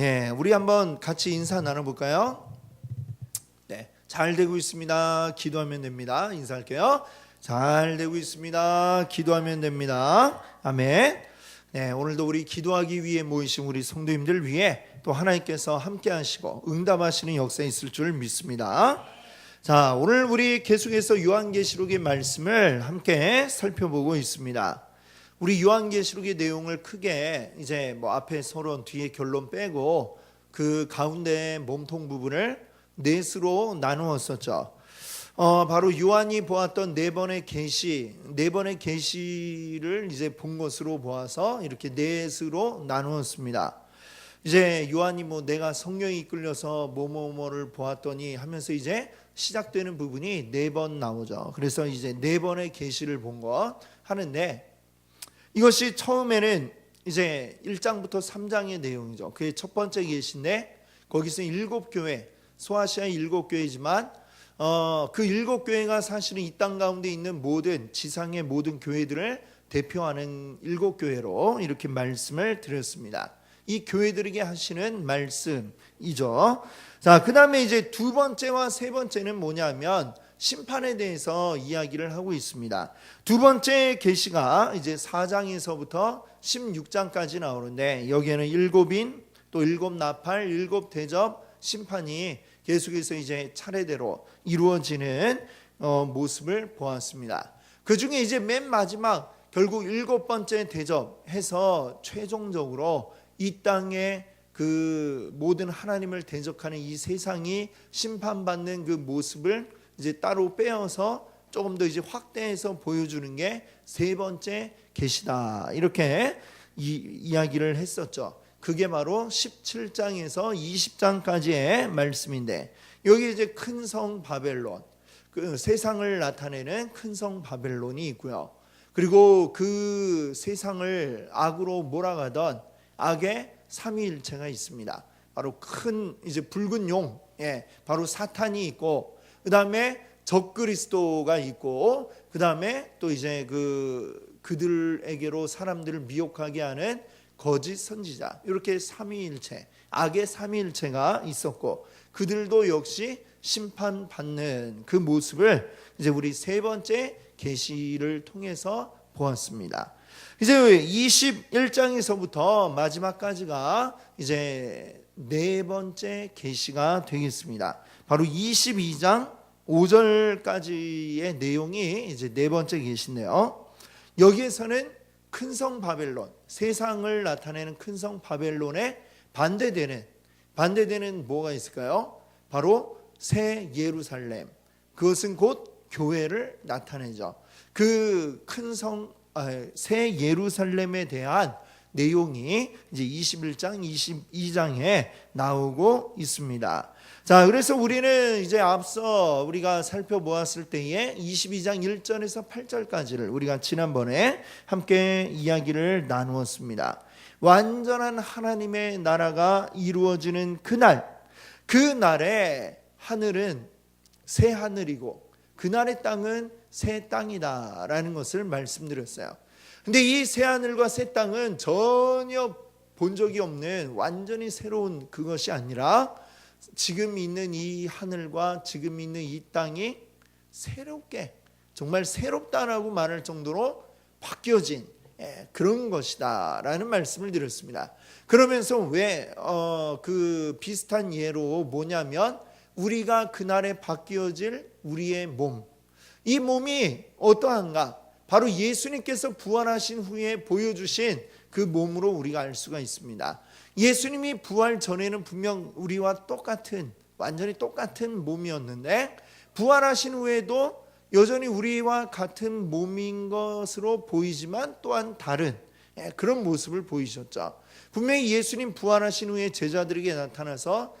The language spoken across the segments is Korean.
네, 우리 한번 같이 인사 나눠볼까요? 네, 잘 되고 있습니다. 기도하면 됩니다. 인사할게요. 잘 되고 있습니다. 기도하면 됩니다. 아멘. 네, 오늘도 우리 기도하기 위해 모이신 우리 성도님들 위해 또 하나님께서 함께 하시고 응답하시는 역사 있을 줄 믿습니다. 자, 오늘 우리 계속해서 요한계시록의 말씀을 함께 살펴보고 있습니다. 우리 요한계시록의 내용을 크게 이제 앞에 서론 뒤에 결론 빼고 그 가운데 몸통 부분을 넷으로 나누었었죠. 바로 요한이 보았던 네 번의 계시를 이제 본 것으로 보아서 이렇게 넷으로 나누었습니다. 이제 요한이 내가 성령에 이끌려서 뭐뭐뭐를 보았더니 하면서 이제 시작되는 부분이 네 번 나오죠. 그래서 이제 네 번의 계시를 본 것 하는데, 이것이 처음에는 이제 1장부터 3장의 내용이죠. 그게 첫 번째 계시인데, 거기서 7교회, 소아시아의 7교회지만 그 7교회가 사실은 이 땅 가운데 있는 모든 지상의 모든 교회들을 대표하는 7교회로 이렇게 말씀을 드렸습니다. 이 교회들에게 하시는 말씀이죠. 자, 그 다음에 이제 두 번째와 세 번째는 뭐냐면 심판에 대해서 이야기를 하고 있습니다. 두 번째 계시가 이제 4장에서부터 16장까지 나오는데, 여기에는 7인, 또 7나팔, 7대접 심판이 계속해서 이제 차례대로 이루어지는 모습을 보았습니다. 그 중에 이제 맨 마지막 결국 7번째 대접해서 최종적으로 이 땅에 그 모든 하나님을 대적하는 이 세상이 심판받는 그 모습을 이제 따로 빼어서 조금 더 이제 확대해서 보여주는 게 세 번째 계시다, 이렇게 이야기를 했었죠. 그게 바로 17장에서 20장까지의 말씀인데, 여기 이제 큰 성 바벨론, 그 세상을 나타내는 큰 성 바벨론이 있고요. 그리고 그 세상을 악으로 몰아가던 악의 삼위일체가 있습니다. 바로 큰 이제 붉은 용, 바로 사탄이 있고, 그 다음에 적그리스도가 있고, 그 다음에 또 이제 그들에게로 사람들을 미혹하게 하는 거짓 선지자, 이렇게 삼위일체, 악의 삼위일체가 있었고, 그들도 역시 심판받는 그 모습을 이제 우리 세 번째 계시를 통해서 보았습니다. 이제 21장에서부터 마지막까지가 이제 네 번째 계시가 되겠습니다. 바로 22장 5절까지의 내용이 이제 네 번째 계시인데요. 여기에서는 큰 성 바벨론, 세상을 나타내는 큰 성 바벨론에 반대되는 뭐가 있을까요? 바로 새 예루살렘, 그것은 곧 교회를 나타내죠. 그 큰 성, 새 예루살렘에 대한 내용이 이제 21장, 22장에 나오고 있습니다. 자, 그래서 우리는 이제 앞서 우리가 살펴보았을 때에 22장 1절에서 8절까지를 우리가 지난번에 함께 이야기를 나누었습니다. 완전한 하나님의 나라가 이루어지는 그날에 하늘은 새 하늘이고 그날의 땅은 새 땅이다라는 것을 말씀드렸어요. 근데 이 새 하늘과 새 땅은 전혀 본 적이 없는 완전히 새로운 그것이 아니라, 지금 있는 이 하늘과 지금 있는 이 땅이 새롭게, 정말 새롭다라고 말할 정도로 바뀌어진 그런 것이다 라는 말씀을 드렸습니다. 그러면서 왜 그 비슷한 예로 뭐냐면, 우리가 그날에 바뀌어질 우리의 몸, 이 몸이 어떠한가, 바로 예수님께서 부활하신 후에 보여주신 그 몸으로 우리가 알 수가 있습니다. 예수님이 부활 전에는 분명 우리와 완전히 똑같은 몸이었는데, 부활하신 후에도 여전히 우리와 같은 몸인 것으로 보이지만 또한 다른 그런 모습을 보이셨죠. 분명히 예수님 부활하신 후에 제자들에게 나타나서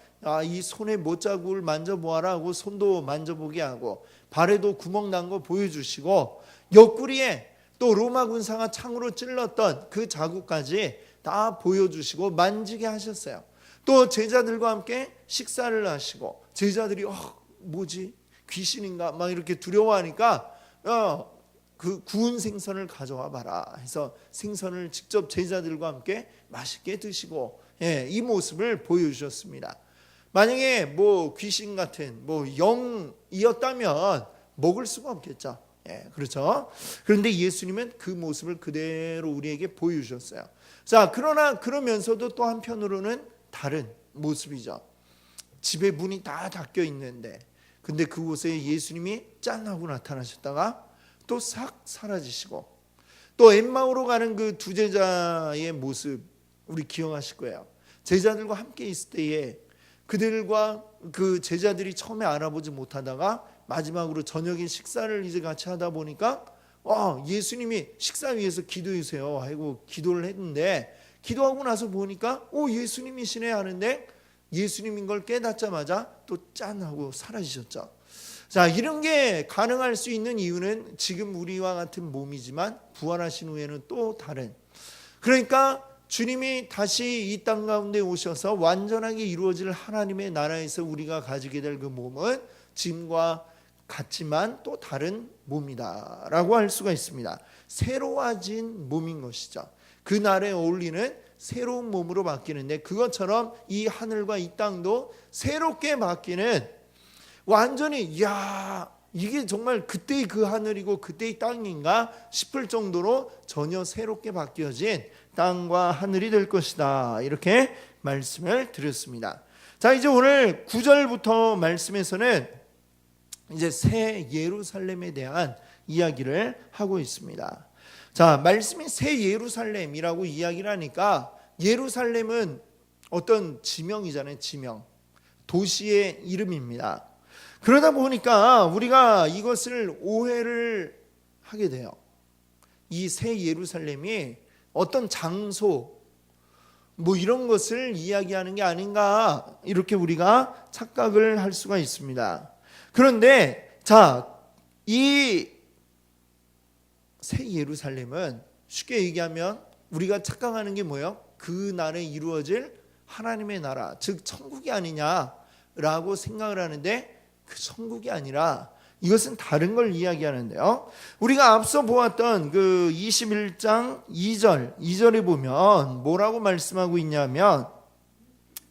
이 손에 못자국을 만져보아라 하고 손도 만져보게 하고, 발에도 구멍 난 거 보여주시고, 옆구리에 또 로마 군사가 창으로 찔렀던 그 자국까지 다 보여주시고 만지게 하셨어요. 또 제자들과 함께 식사를 하시고, 제자들이 뭐지? 귀신인가? 막 이렇게 두려워하니까 그 구운 생선을 가져와 봐라 해서 생선을 직접 제자들과 함께 맛있게 드시고 이 모습을 보여주셨습니다. 만약에 뭐 귀신 같은 뭐 영이었다면 먹을 수가 없겠죠. 그렇죠. 그런데 예수님은 그 모습을 그대로 우리에게 보여주셨어요. 자, 그러나 그러면서도 또 한편으로는 다른 모습이죠. 집에 문이 다 닫혀 있는데, 근데 그곳에 예수님이 짠 하고 나타나셨다가 또 싹 사라지시고, 또 엠마오로 가는 그 두 제자의 모습 우리 기억하실 거예요. 제자들과 함께 있을 때에 그들과 그 제자들이 처음에 알아보지 못하다가 마지막으로 저녁에 식사를 이제 같이 하다 보니까 예수님이 식사 위에서 기도해 주세요 하고 기도를 했는데, 기도하고 나서 보니까 예수님이시네 하는데, 예수님인 걸 깨닫자마자 또 짠 하고 사라지셨죠. 자, 이런 게 가능할 수 있는 이유는 지금 우리와 같은 몸이지만 부활하신 후에는 또 다른, 그러니까 주님이 다시 이 땅 가운데 오셔서 완전하게 이루어질 하나님의 나라에서 우리가 가지게 될 그 몸은 지금과 같지만 또 다른 몸이다 라고 할 수가 있습니다. 새로워진 몸인 것이죠. 그 날에 어울리는 새로운 몸으로 바뀌는데, 그것처럼 이 하늘과 이 땅도 새롭게 바뀌는, 완전히 이게 정말 그때의 그 하늘이고 그때의 땅인가 싶을 정도로 전혀 새롭게 바뀌어진 땅과 하늘이 될 것이다, 이렇게 말씀을 드렸습니다. 자, 이제 오늘 9절부터 말씀에서는 이제 새 예루살렘에 대한 이야기를 하고 있습니다. 자, 말씀이 새 예루살렘이라고 이야기를 하니까, 예루살렘은 어떤 지명이잖아요. 지명, 도시의 이름입니다. 그러다 보니까 우리가 이것을 오해를 하게 돼요. 이 새 예루살렘이 어떤 장소 뭐 이런 것을 이야기하는 게 아닌가, 이렇게 우리가 착각을 할 수가 있습니다. 그런데 자, 이 새 예루살렘은 쉽게 얘기하면 우리가 착각하는 게 뭐예요? 그 날에 이루어질 하나님의 나라, 즉 천국이 아니냐라고 생각을 하는데, 그 천국이 아니라 이것은 다른 걸 이야기하는데요. 우리가 앞서 보았던 그 21장 2절에 보면 뭐라고 말씀하고 있냐면,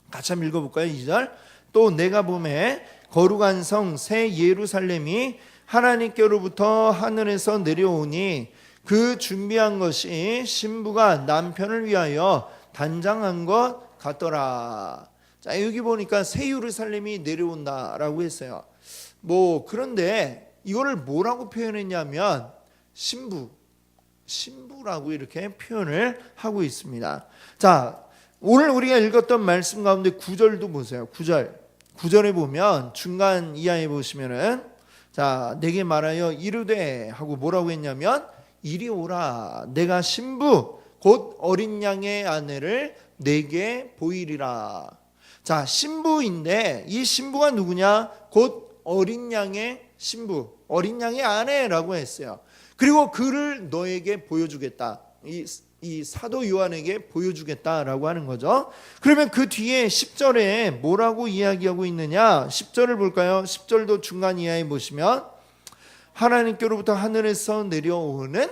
같이 한번 읽어볼까요? 2절. 또 내가 보매 거룩한 성 새 예루살렘이 하나님께로부터 하늘에서 내려오니 그 준비한 것이 신부가 남편을 위하여 단장한 것 같더라. 자, 여기 보니까 새 예루살렘이 내려온다라고 했어요. 그런데 이거를 뭐라고 표현했냐면 신부라고 이렇게 표현을 하고 있습니다. 자, 오늘 우리가 읽었던 말씀 가운데 9절도 보세요. 9절에 보면 중간 이하에 보시면은, 자, 내게 말하여 이르되 하고 뭐라고 했냐면, 이리 오라, 내가 신부 곧 어린 양의 아내를 내게 보이리라. 자, 신부인데 이 신부가 누구냐? 곧 어린 양의 신부, 어린 양의 아내라고 했어요. 그리고 그를 너에게 보여주겠다, 이 사도 요한에게 보여주겠다라고 하는 거죠. 그러면 그 뒤에 10절에 뭐라고 이야기하고 있느냐? 10절을 볼까요? 10절도 중간 이하에 보시면, 하나님께로부터 하늘에서 내려오는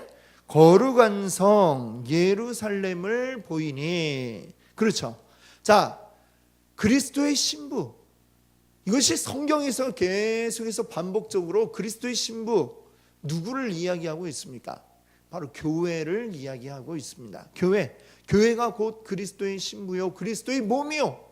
거룩한 성 예루살렘을 보이니. 그렇죠. 자, 그리스도의 신부, 이것이 성경에서 계속해서 반복적으로 그리스도의 신부, 누구를 이야기하고 있습니까? 바로 교회를 이야기하고 있습니다. 교회가 곧 그리스도의 신부요, 그리스도의 몸이요,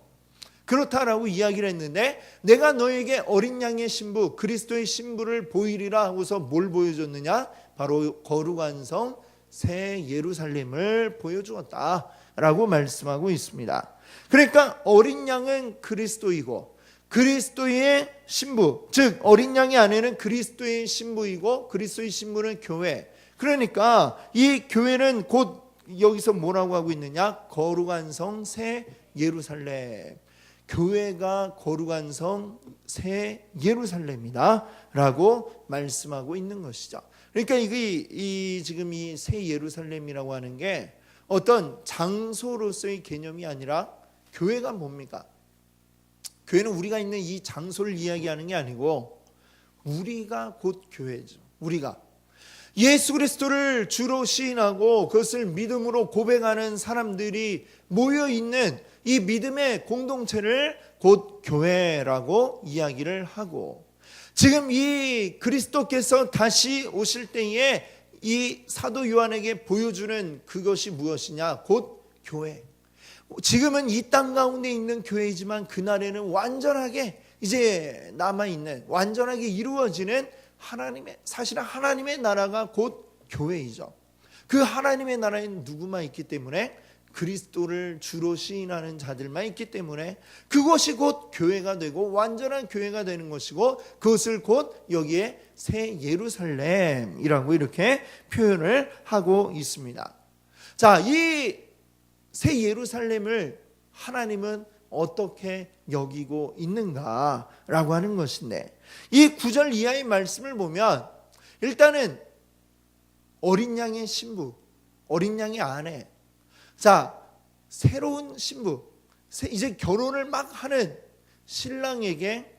그렇다라고 이야기를 했는데, 내가 너에게 어린 양의 신부, 그리스도의 신부를 보이리라 하고서 뭘 보여줬느냐? 바로 거룩한 성 새 예루살렘을 보여주었다라고 말씀하고 있습니다. 그러니까 어린 양은 그리스도이고 그리스도의 신부, 즉 어린 양의 아내는 그리스도의 신부이고 그리스도의 신부는 교회. 그러니까 이 교회는 곧 여기서 뭐라고 하고 있느냐? 거룩한 성 새 예루살렘. 교회가 거룩한 성 새 예루살렘이다 라고 말씀하고 있는 것이죠. 그러니까 지금 이 새 예루살렘이라고 하는 게 어떤 장소로서의 개념이 아니라, 교회가 뭡니까? 교회는 우리가 있는 이 장소를 이야기하는 게 아니고, 우리가 곧 교회죠. 우리가 예수 그리스도를 주로 시인하고 그것을 믿음으로 고백하는 사람들이 모여 있는 이 믿음의 공동체를 곧 교회라고 이야기를 하고, 지금 이 그리스도께서 다시 오실 때에 이 사도 요한에게 보여주는 그것이 무엇이냐? 곧 교회. 지금은 이 땅 가운데 있는 교회이지만 그날에는 완전하게 이제 남아있는, 완전하게 이루어지는 사실은 하나님의 나라가 곧 교회이죠. 그 하나님의 나라에는 누구만 있기 때문에, 그리스도를 주로 시인하는 자들만 있기 때문에 그것이 곧 교회가 되고 완전한 교회가 되는 것이고, 그것을 곧 여기에 새 예루살렘이라고 이렇게 표현을 하고 있습니다. 자, 이 새 예루살렘을 하나님은 어떻게 여기고 있는가라고 하는 것인데, 이 9절 이하의 말씀을 보면 일단은 어린 양의 신부, 어린 양의 아내, 자, 새로운 신부, 이제 결혼을 막 하는 신랑에게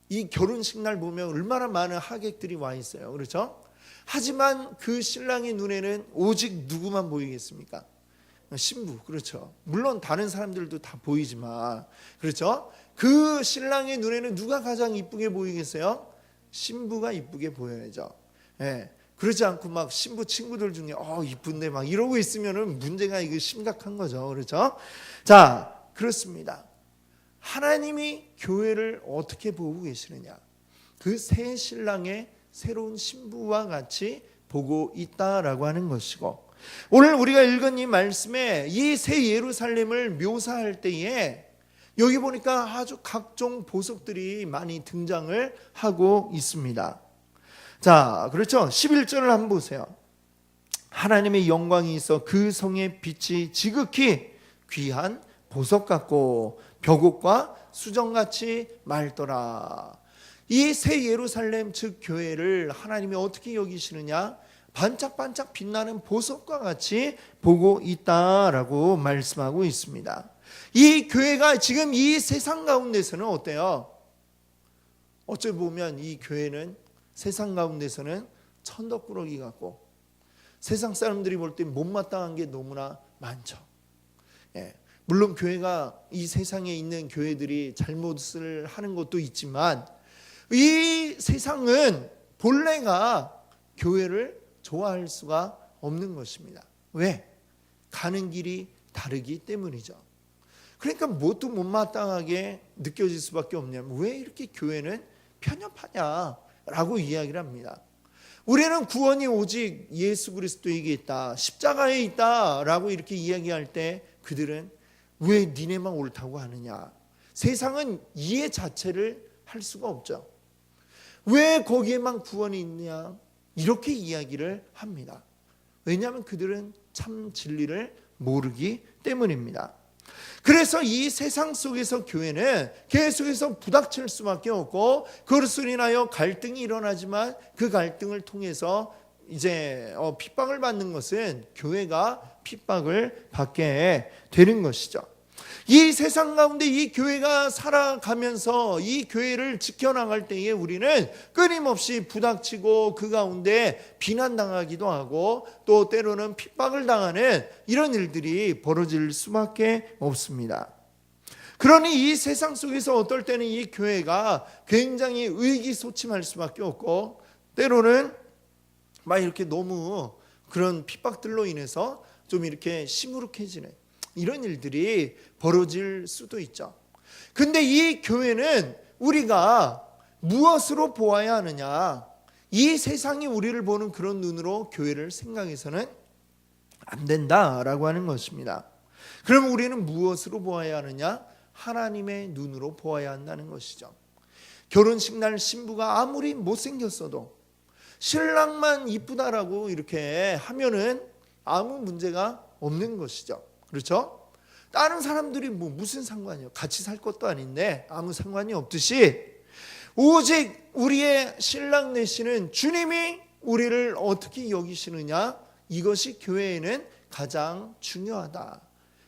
이 결혼식 날 보면 얼마나 많은 하객들이 와 있어요. 그렇죠? 하지만 그 신랑의 눈에는 오직 누구만 보이겠습니까? 신부. 그렇죠? 물론 다른 사람들도 다 보이지만, 그렇죠? 그 신랑의 눈에는 누가 가장 이쁘게 보이겠어요? 신부가 이쁘게 보여야죠. 예. 그러지 않고 막 신부 친구들 중에 이쁜데 막 이러고 있으면은 문제가 이거 심각한 거죠. 그렇죠? 자, 그렇습니다. 하나님이 교회를 어떻게 보고 계시느냐? 그 새 신랑의 새로운 신부와 같이 보고 있다라고 하는 것이고, 오늘 우리가 읽은 이 말씀에 이 새 예루살렘을 묘사할 때에 여기 보니까 아주 각종 보석들이 많이 등장을 하고 있습니다. 자, 그렇죠? 11절을 한번 보세요. 하나님의 영광이 있어 그 성의 빛이 지극히 귀한 보석 같고 벽옥과 수정같이 맑더라. 이 새 예루살렘 즉 교회를 하나님이 어떻게 여기시느냐? 반짝반짝 빛나는 보석과 같이 보고 있다라고 말씀하고 있습니다. 이 교회가 지금 이 세상 가운데서는 어때요? 어찌 보면 이 교회는 세상 가운데서는 천덕꾸러기 같고, 세상 사람들이 볼 때 못마땅한 게 너무나 많죠. 예. 물론 교회가 이 세상에 있는 교회들이 잘못을 하는 것도 있지만, 이 세상은 본래가 교회를 좋아할 수가 없는 것입니다. 왜? 가는 길이 다르기 때문이죠. 그러니까 뭣도 못마땅하게 느껴질 수밖에 없냐면, 왜 이렇게 교회는 편협하냐라고 이야기를 합니다. 우리는 구원이 오직 예수 그리스도에게 있다, 십자가에 있다라고 이렇게 이야기할 때 그들은 왜 니네만 옳다고 하느냐? 세상은 이해 자체를 할 수가 없죠. 왜 거기에만 구원이 있냐? 이렇게 이야기를 합니다. 왜냐하면 그들은 참 진리를 모르기 때문입니다. 그래서 이 세상 속에서 교회는 계속해서 부닥칠 수밖에 없고, 그것으로 인하여 갈등이 일어나지만 그 갈등을 통해서 이제 핍박을 받는 것은 교회가 핍박을 받게 되는 것이죠. 이 세상 가운데 이 교회가 살아가면서 이 교회를 지켜나갈 때에 우리는 끊임없이 부닥치고 그 가운데 비난당하기도 하고 또 때로는 핍박을 당하는 이런 일들이 벌어질 수밖에 없습니다. 그러니 이 세상 속에서 어떨 때는 이 교회가 굉장히 의기소침할 수밖에 없고, 때로는 막 이렇게 너무 그런 핍박들로 인해서 좀 이렇게 시무룩해지는 이런 일들이 벌어질 수도 있죠. 근데 이 교회는 우리가 무엇으로 보아야 하느냐? 이 세상이 우리를 보는 그런 눈으로 교회를 생각해서는 안 된다라고 하는 것입니다. 그럼 우리는 무엇으로 보아야 하느냐? 하나님의 눈으로 보아야 한다는 것이죠. 결혼식 날 신부가 아무리 못생겼어도 신랑만 이쁘다라고 이렇게 하면은 아무 문제가 없는 것이죠. 그렇죠? 다른 사람들이 무슨 상관이요? 같이 살 것도 아닌데 아무 상관이 없듯이, 오직 우리의 신랑 되시는 주님이 우리를 어떻게 여기시느냐, 이것이 교회에는 가장 중요하다.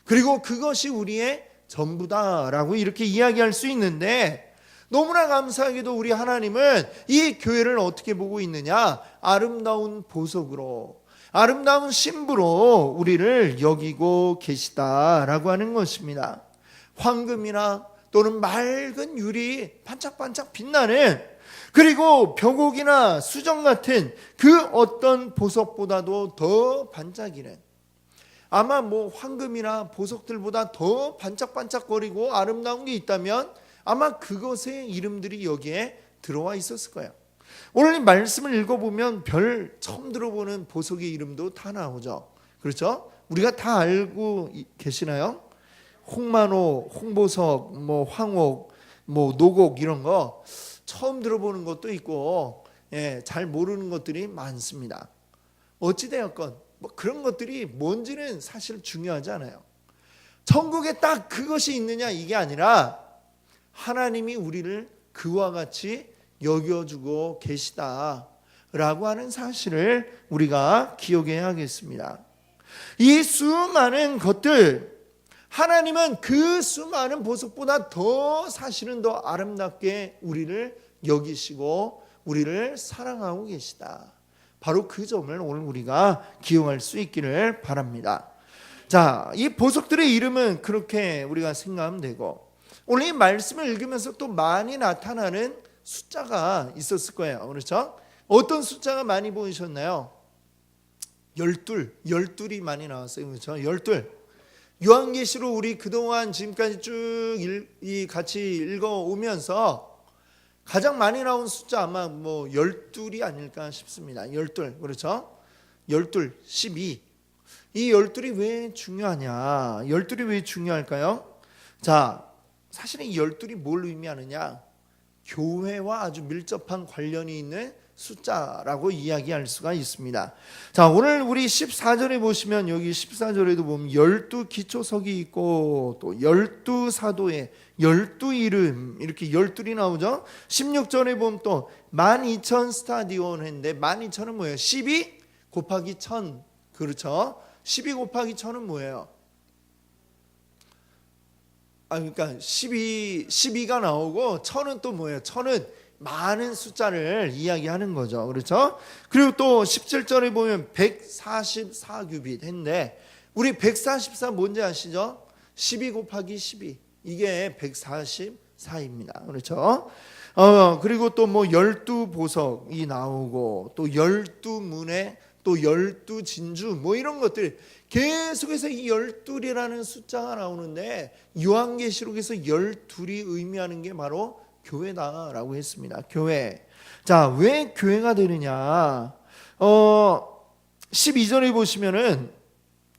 그리고 그것이 우리의 전부다라고 이렇게 이야기할 수 있는데, 너무나 감사하게도 우리 하나님은 이 교회를 어떻게 보고 있느냐? 아름다운 보석으로, 아름다운 신부로 우리를 여기고 계시다라고 하는 것입니다. 황금이나 또는 맑은 유리 반짝반짝 빛나는, 그리고 벽옥이나 수정 같은 그 어떤 보석보다도 더 반짝이는, 아마 뭐 황금이나 보석들보다 더 반짝반짝거리고 아름다운 게 있다면 아마 그것의 이름들이 여기에 들어와 있었을 거예요. 오늘 이 말씀을 읽어보면 별 처음 들어보는 보석의 이름도 다 나오죠. 그렇죠? 우리가 다 알고 계시나요? 홍만호, 홍보석, 뭐 황옥, 뭐 노곡 이런 거 처음 들어보는 것도 있고, 잘 모르는 것들이 많습니다. 어찌되었건 뭐 그런 것들이 뭔지는 사실 중요하지 않아요. 천국에 딱 그것이 있느냐 이게 아니라 하나님이 우리를 그와 같이 여겨주고 계시다라고 하는 사실을 우리가 기억해야겠습니다. 이 수많은 것들, 하나님은 그 수많은 보석보다 더 사실은 더 아름답게 우리를 여기시고 우리를 사랑하고 계시다. 바로 그 점을 오늘 우리가 기억할 수 있기를 바랍니다. 자, 이 보석들의 이름은 그렇게 우리가 생각하면 되고, 오늘 이 말씀을 읽으면서 또 많이 나타나는 숫자가 있었을 거예요. 그렇죠? 어떤 숫자가 많이 보이셨나요? 12이 많이 나왔어요. 그렇죠? 12. 요한계시로 우리 그동안 지금까지 쭉 같이 읽어오면서 가장 많이 나온 숫자 아마 뭐 12이 아닐까 싶습니다. 12. 그렇죠? 12, 12. 이 12이 왜 중요하냐? 12이 왜 중요할까요? 자, 사실은 이 12이 뭘 의미하느냐? 교회와 아주 밀접한 관련이 있는 숫자라고 이야기할 수가 있습니다. 자, 오늘 우리 14절에 보시면, 여기 14절에도 보면 12기초석이 있고 또 12사도의 12이름 이렇게 12이 나오죠. 16절에 보면 또 12,000 스타디온 했는데 12,000은 뭐예요? 12 곱하기 1000. 그렇죠? 12 곱하기 1000은 뭐예요? 그러니까 12가 나오고 1000은 또 뭐예요? 1000은 많은 숫자를 이야기하는 거죠. 그렇죠? 그리고 또 17절에 보면 144규빗 했는데, 우리 144 뭔지 아시죠? 12 곱하기 12. 이게 144입니다. 그렇죠? 그리고 또 뭐 12보석이 나오고 또 12문에 또 12진주 뭐 이런 것들 계속해서 이 12이라는 숫자가 나오는데, 요한계시록에서 12이 의미하는 게 바로 교회다라고 했습니다. 교회. 자, 왜 교회가 되느냐? 12절에 보시면은,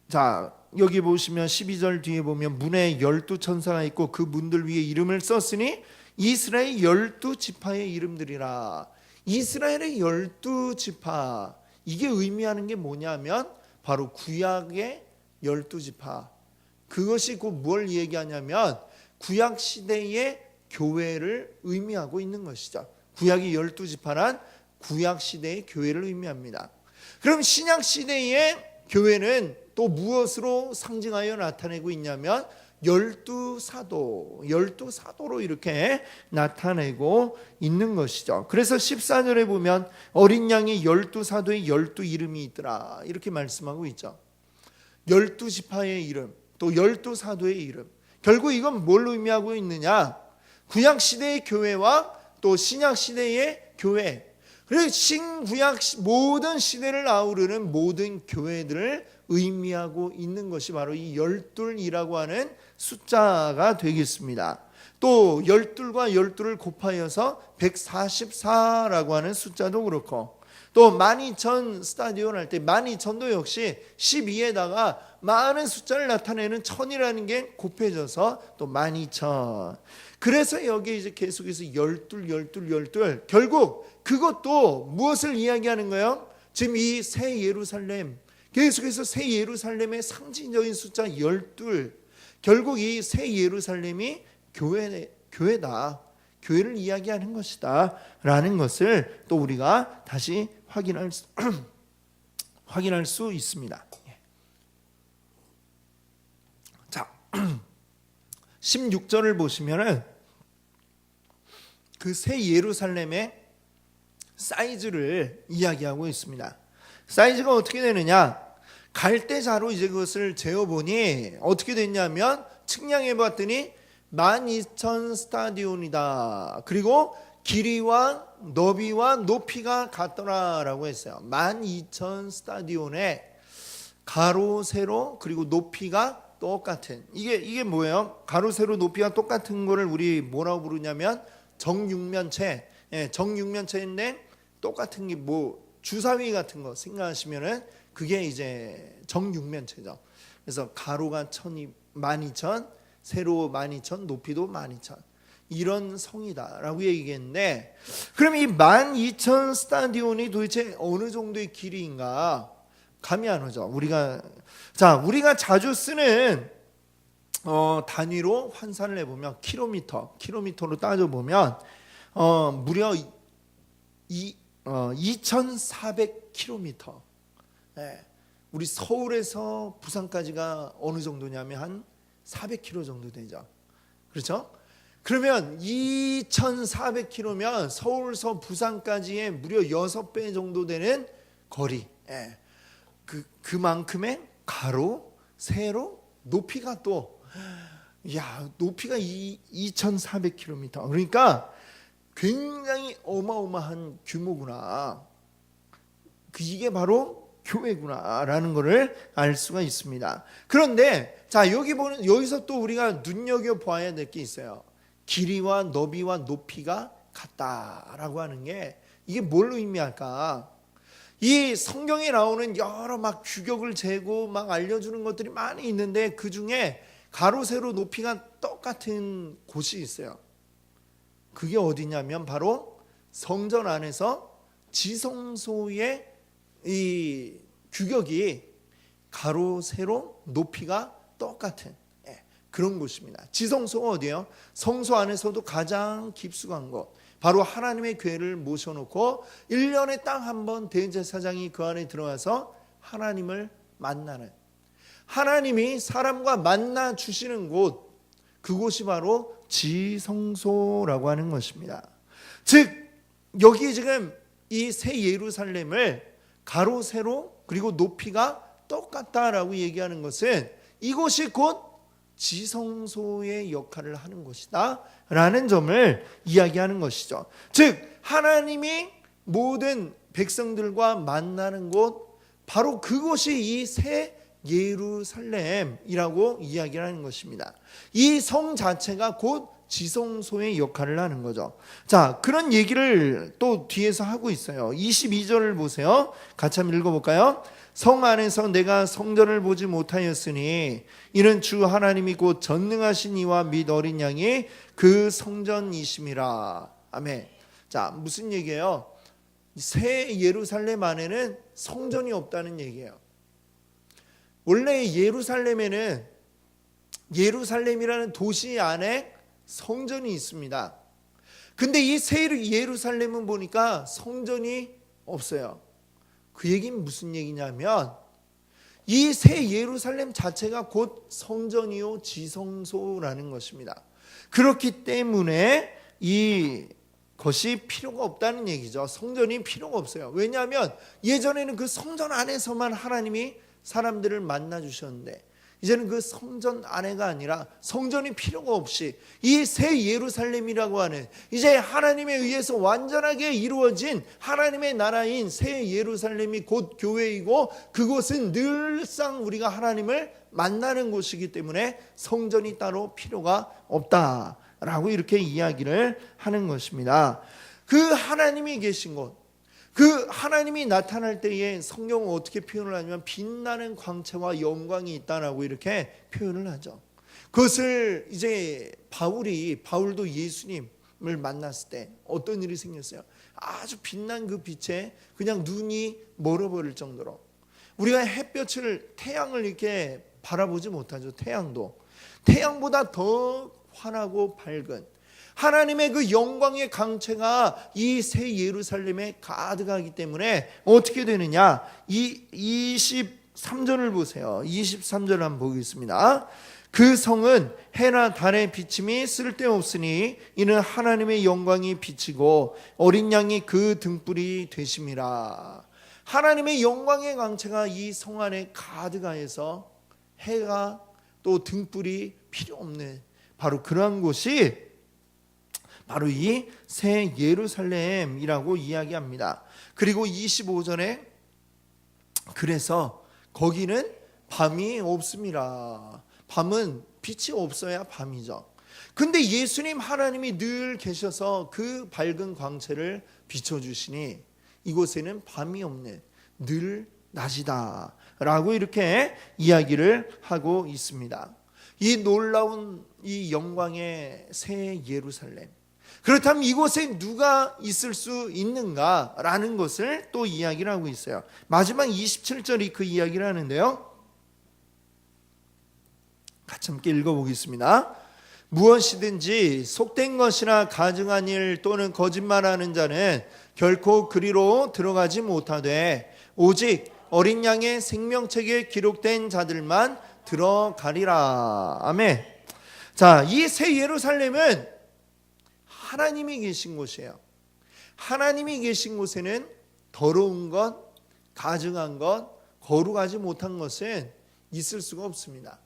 자, 여기 보시면 12절 뒤에 보면 문에 12천사가 있고 그 문들 위에 이름을 썼으니 이스라엘 12지파의 이름들이라. 이스라엘의 12지파, 이게 의미하는 게 뭐냐면 바로 구약의 12지파. 그것이 곧 뭘 얘기하냐면 구약 시대의 교회를 의미하고 있는 것이죠. 구약의 12지파란 구약 시대의 교회를 의미합니다. 그럼 신약 시대의 교회는 또 무엇으로 상징하여 나타내고 있냐면 12사도로 이렇게 나타내고 있는 것이죠. 그래서 14절에 보면 어린 양의 12사도의 12이름이 있더라 이렇게 말씀하고 있죠. 12지파의 이름, 또 12사도의 이름. 결국 이건 뭘 의미하고 있느냐? 구약 시대의 교회와 또 신약 시대의 교회, 그리고 신구약 모든 시대를 아우르는 모든 교회들을 의미하고 있는 것이 바로 이 12이라고 하는 숫자가 되겠습니다. 또 12과 12를 곱하여서 144라고 하는 숫자도 그렇고, 또 12,000 스타디온 할 때 12,000도 역시 12에다가 많은 숫자를 나타내는 1000이라는 게 곱해져서 또 12,000. 그래서 여기 이제 계속해서 12. 결국 그것도 무엇을 이야기하는 거예요? 지금 이 새 예루살렘, 계속해서 새 예루살렘의 상징적인 숫자 12. 결국 이 새 예루살렘이 교회다. 교회를 이야기하는 것이다 라는 것을 또 우리가 다시 확인할 수 있습니다. 자, 16절을 보시면은 그 새 예루살렘의 사이즈를 이야기하고 있습니다. 사이즈가 어떻게 되느냐? 갈대자로 이제 그것을 재어보니 어떻게 됐냐면 측량해 봤더니 12,000 스타디온이다. 그리고 길이와 너비와 높이가 같더라라고 했어요. 12,000 스타디온에 가로 세로 그리고 높이가 똑같은, 이게 뭐예요? 가로 세로 높이가 똑같은 거를 우리 뭐라고 부르냐면 정육면체. 정육면체인데 똑같은 게 뭐 주사위 같은 거 생각하시면은 그게 이제 정육면체죠. 그래서 가로가 12,000, 세로 12,000, 높이도 12,000. 이런 성이다라고 얘기했는데, 그럼 이 12,000 스타디온이 도대체 어느 정도의 길이인가 감이 안 오죠. 우리가 자주 쓰는 단위로 환산을 해보면 킬로미터로 따져보면 무려 2,400km. 우리 서울에서 부산까지가 어느 정도냐면 한 400km 정도 되죠. 그렇죠? 그러면 2,400km면 서울서 부산까지의 무려 6배 정도 되는 거리. 그만큼의 가로, 세로, 높이가 또 높이가 2,400km. 그러니까 굉장히 어마어마한 규모구나. 이게 바로 교회구나라는 것을 알 수가 있습니다. 그런데 자, 여기서 또 우리가 눈여겨 봐야 될 게 있어요. 길이와 너비와 높이가 같다라고 하는 게 이게 뭘 의미할까? 이 성경에 나오는 여러 막 규격을 재고 막 알려주는 것들이 많이 있는데 그 중에 가로 세로 높이가 똑같은 곳이 있어요. 그게 어디냐면 바로 성전 안에서 지성소의 이 규격이 가로 세로 높이가 똑같은 그런 곳입니다. 지성소가 어디예요? 성소 안에서도 가장 깊숙한 곳, 바로 하나님의 교회를 모셔놓고 1년에 딱 한 번 대제사장이 그 안에 들어가서 하나님을 만나는, 하나님이 사람과 만나 주시는 곳, 그곳이 바로 지성소라고 하는 것입니다. 즉 여기 지금 이 새 예루살렘을 가로 세로 그리고 높이가 똑같다라고 얘기하는 것은 이곳이 곧 지성소의 역할을 하는 곳이다 라는 점을 이야기하는 것이죠. 즉 하나님이 모든 백성들과 만나는 곳, 바로 그곳이 이 새 예루살렘이라고 이야기를 하는 것입니다. 이 성 자체가 곧 지성소의 역할을 하는 거죠. 자, 그런 얘기를 또 뒤에서 하고 있어요. 22절을 보세요. 같이 한번 읽어볼까요? 성 안에서 내가 성전을 보지 못하였으니 이는 주 하나님이 곧 전능하신 이와 및 어린 양이 그 성전이심이라. 아멘. 자, 무슨 얘기예요? 새 예루살렘 안에는 성전이 없다는 얘기예요. 원래 예루살렘에는, 예루살렘이라는 도시 안에 성전이 있습니다. 근데 이 새 예루살렘은 보니까 성전이 없어요. 그 얘기는 무슨 얘기냐면 이 새 예루살렘 자체가 곧 성전이요 지성소라는 것입니다. 그렇기 때문에 이것이 필요가 없다는 얘기죠. 성전이 필요가 없어요. 왜냐하면 예전에는 그 성전 안에서만 하나님이 사람들을 만나 주셨는데 이제는 그 성전 안에가 아니라 성전이 필요가 없이 이 새 예루살렘이라고 하는 이제 하나님에 의해서 완전하게 이루어진 하나님의 나라인 새 예루살렘이 곧 교회이고, 그곳은 늘상 우리가 하나님을 만나는 곳이기 때문에 성전이 따로 필요가 없다라고 이렇게 이야기를 하는 것입니다. 그 하나님이 계신 곳, 그 하나님이 나타날 때에 성경은 어떻게 표현을 하냐면 빛나는 광채와 영광이 있다라고 이렇게 표현을 하죠. 그것을 이제 바울도 예수님을 만났을 때 어떤 일이 생겼어요? 아주 빛난 그 빛에 그냥 눈이 멀어버릴 정도로, 우리가 햇볕을, 태양을 이렇게 바라보지 못하죠. 태양보다 더 환하고 밝은 하나님의 그 영광의 강체가 이 새 예루살렘에 가득하기 때문에 어떻게 되느냐? 23절을 보세요. 23절 한번 보겠습니다. 그 성은 해나 달의 비침이 쓸데없으니 이는 하나님의 영광이 비치고 어린 양이 그 등불이 되심이라. 하나님의 영광의 광채가 이 성 안에 가득하여서 해가 또 등불이 필요 없는 바로 그러한 곳이 바로 이 새 예루살렘이라고 이야기합니다. 그리고 25절에 그래서 거기는 밤이 없습니다. 밤은 빛이 없어야 밤이죠. 근데 예수님 하나님이 늘 계셔서 그 밝은 광채를 비춰주시니 이곳에는 밤이 없는 늘 낮이다 라고 이렇게 이야기를 하고 있습니다. 이 놀라운 이 영광의 새 예루살렘, 그렇다면 이곳에 누가 있을 수 있는가라는 것을 또 이야기를 하고 있어요. 마지막 27절이 그 이야기를 하는데요, 같이 함께 읽어보겠습니다. 무엇이든지 속된 것이나 가증한 일 또는 거짓말하는 자는 결코 그리로 들어가지 못하되 오직 어린 양의 생명책에 기록된 자들만 들어가리라. 아멘. 자, 이 새 예루살렘은 하나님이 계신 곳이에요. 하나님이 계신 곳에는 더러운 것, 가증한 것, 거룩하지 못한 것은 있을 수가 없습니다.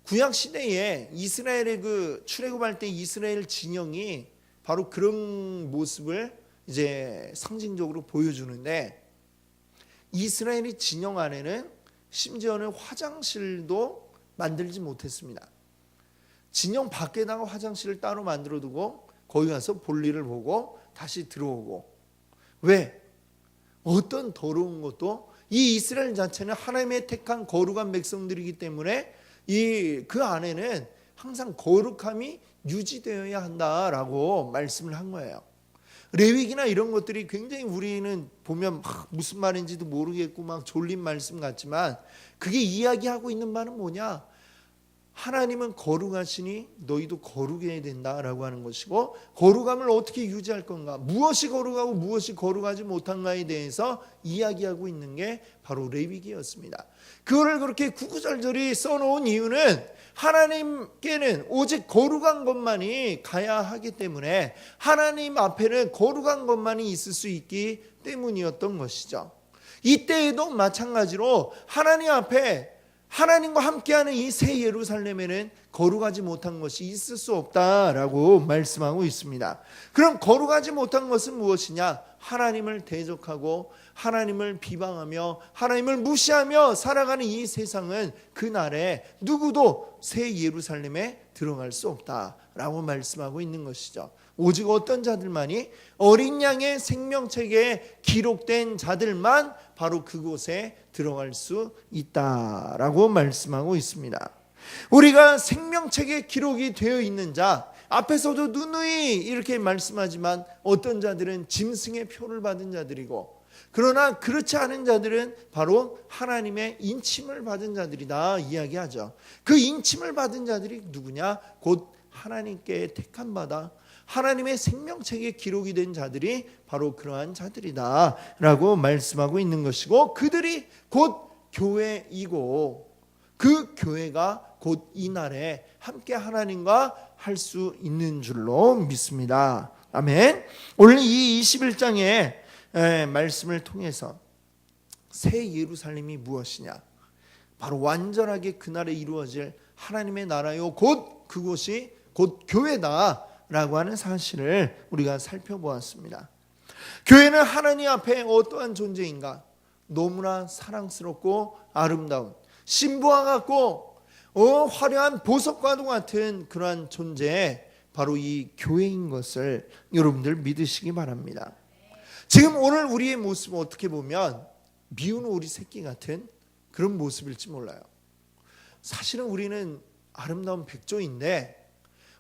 구약 시대에 이스라엘의 그 출애굽할 때 이스라엘 진영이 바로 그런 모습을 이제 상징적으로 보여주는데, 이스라엘의 진영 안에는 심지어는 화장실도 만들지 못했습니다. 진영 밖에다가 화장실을 따로 만들어 두고 거기 가서 볼일을 보고 다시 들어오고, 왜? 어떤 더러운 것도, 이 이스라엘 자체는 하나님의 택한 거룩한 백성들이기 때문에 그 안에는 항상 거룩함이 유지되어야 한다라고 말씀을 한 거예요. 레위기나 이런 것들이 굉장히 우리는 보면 무슨 말인지도 모르겠고 막 졸린 말씀 같지만, 그게 이야기하고 있는 바는 뭐냐? 하나님은 거룩하시니 너희도 거룩해야 된다라고 하는 것이고, 거룩함을 어떻게 유지할 건가, 무엇이 거룩하고 무엇이 거룩하지 못한가에 대해서 이야기하고 있는 게 바로 레위기였습니다. 그거를 그렇게 구구절절히 써놓은 이유는 하나님께는 오직 거룩한 것만이 가야 하기 때문에, 하나님 앞에는 거룩한 것만이 있을 수 있기 때문이었던 것이죠. 이때에도 마찬가지로 하나님 앞에 하나님과 함께하는 이 새 예루살렘에는 거룩하지 못한 것이 있을 수 없다라고 말씀하고 있습니다. 그럼 거룩하지 못한 것은 무엇이냐? 하나님을 대적하고 하나님을 비방하며 하나님을 무시하며 살아가는 이 세상은 그날에 누구도 새 예루살렘에 들어갈 수 없다라고 말씀하고 있는 것이죠. 오직 어떤 자들만이, 어린 양의 생명책에 기록된 자들만 바로 그곳에 들어갈 수 있다라고 말씀하고 있습니다. 우리가 생명책에 기록이 되어 있는 자, 앞에서도 누누이 이렇게 말씀하지만 어떤 자들은 짐승의 표를 받은 자들이고, 그러나 그렇지 않은 자들은 바로 하나님의 인침을 받은 자들이다 이야기하죠. 그 인침을 받은 자들이 누구냐? 곧 하나님께 택한 바다, 하나님의 생명책에 기록이 된 자들이 바로 그러한 자들이다 라고 말씀하고 있는 것이고, 그들이 곧 교회이고, 그 교회가 곧 이날에 함께 하나님과 할 수 있는 줄로 믿습니다. 아멘. 오늘 이 21장의 말씀을 통해서 새 예루살렘이 무엇이냐? 바로 완전하게 그날에 이루어질 하나님의 나라요, 곧 그곳이 곧 교회다 라고 하는 사실을 우리가 살펴보았습니다. 교회는 하나님 앞에 어떠한 존재인가? 너무나 사랑스럽고 아름다운 신부와 같고 화려한 보석과도 같은 그러한 존재, 바로 이 교회인 것을 여러분들 믿으시기 바랍니다. 지금 오늘 우리의 모습은 어떻게 보면 미운 오리 새끼 같은 그런 모습일지 몰라요. 사실은 우리는 아름다운 백조인데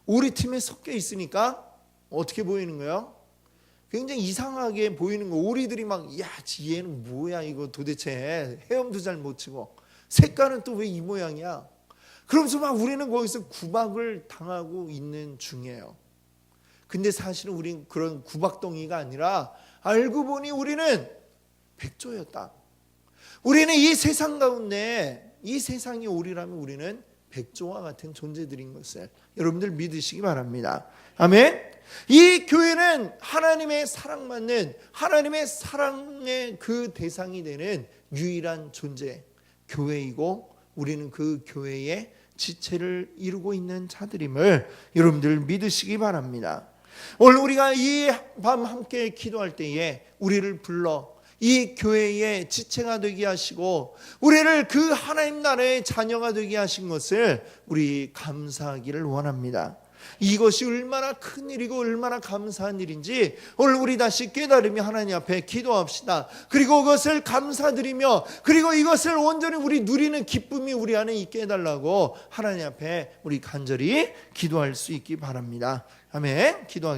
우리 팀에 섞여 있으니까 어떻게 보이는 거예요? 굉장히 이상하게 보이는 거. 오리들이 막, 야, 얘는 뭐야 이거 도대체, 헤엄도 잘 못 치고 색깔은 또 왜 이 모양이야? 그러면서 막 우리는 거기서 구박을 당하고 있는 중이에요. 근데 사실은 우리는 그런 구박덩이가 아니라 알고 보니 우리는 백조였다. 우리는 이 세상 가운데, 이 세상이 오리라면 우리는 백조와 같은 존재들인 것을 여러분들 믿으시기 바랍니다. 아멘. 이 교회는 하나님의 사랑받는, 하나님의 사랑의 그 대상이 되는 유일한 존재, 교회이고 우리는 그 교회의 지체를 이루고 있는 자들임을 여러분들 믿으시기 바랍니다. 오늘 우리가 이 밤 함께 기도할 때에 우리를 불러 이 교회의 지체가 되게 하시고 우리를 그 하나님 나라의 자녀가 되게 하신 것을 우리 감사하기를 원합니다. 이것이 얼마나 큰 일이고 얼마나 감사한 일인지 오늘 우리 다시 깨달으며 하나님 앞에 기도합시다. 그리고 그것을 감사드리며 그리고 이것을 온전히 우리 누리는 기쁨이 우리 안에 있게 해달라고 하나님 앞에 우리 간절히 기도할 수 있기 바랍니다. 아멘. 기도하겠습니다.